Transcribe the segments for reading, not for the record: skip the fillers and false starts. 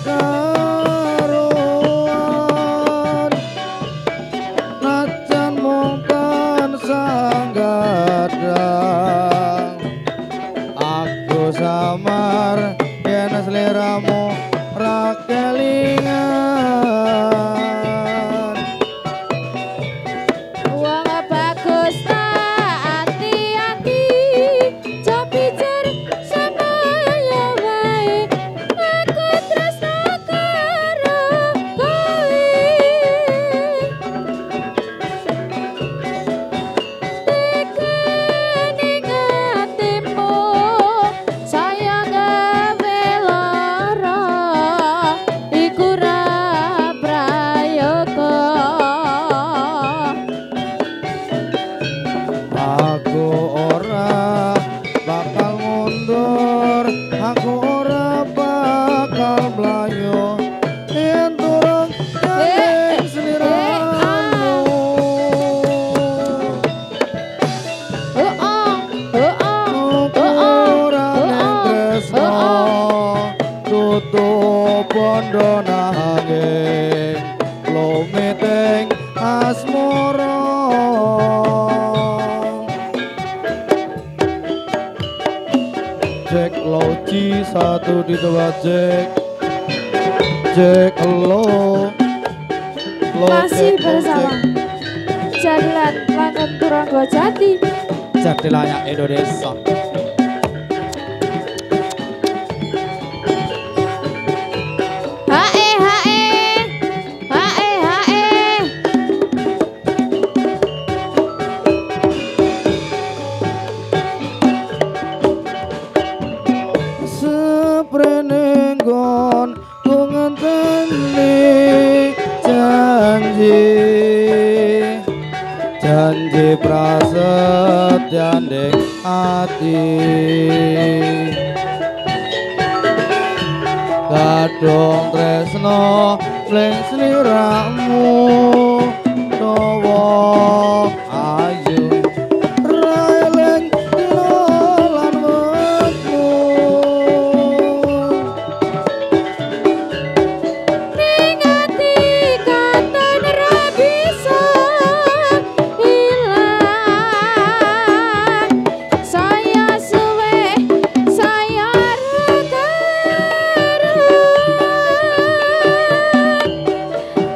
karuan najan mung tansah gadang aku samar yen sliramu ra kelingan wong bagus tak ati-ati cobicer sama ya wae aku tresno karo kowe tekening atimu sayang gawe lara iku ra prayoga aku ora bakal mundur aku ora bakal mlayu yen turun gandeng sliramu ora ning tresno tutup bondo nanging lumiteng asmara Jack Loci satu di tempat Jack lo masih Jack, bersama Jadilan Langen Turanggo Jati Jadi layak Indonesia hae hae hae hae Seprene nggon ku ngenteni janji prasetyan ning ati kadung tresno ning sliramu dawa ayu raeleng dina lan wektu ning ati katon ra bisa ilang saya suwe saya ra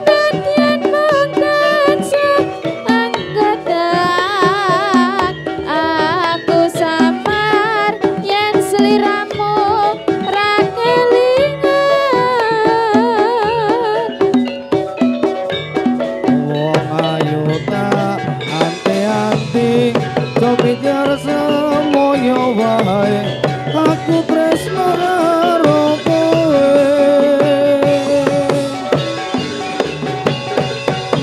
Nadyan mongkan anggadak aku samar yen sliramu ra kelingan wong ayu tak anti-anti cobijar semoyo wae aku tresno karo kowe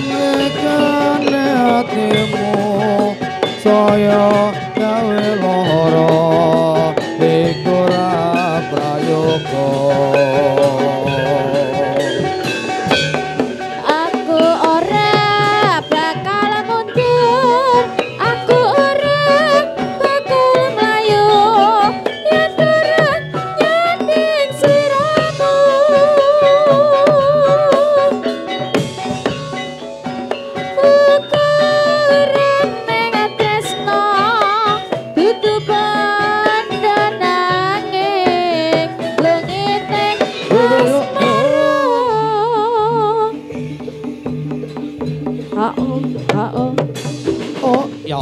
nekane atimu saya gawe lara iku ra prayoga aku ora bakal mundur aku ora bakal mlayu yen turun nyanding sliramu ukuran ning tresno dudu bandha nanging lungiting asmara oh oh ya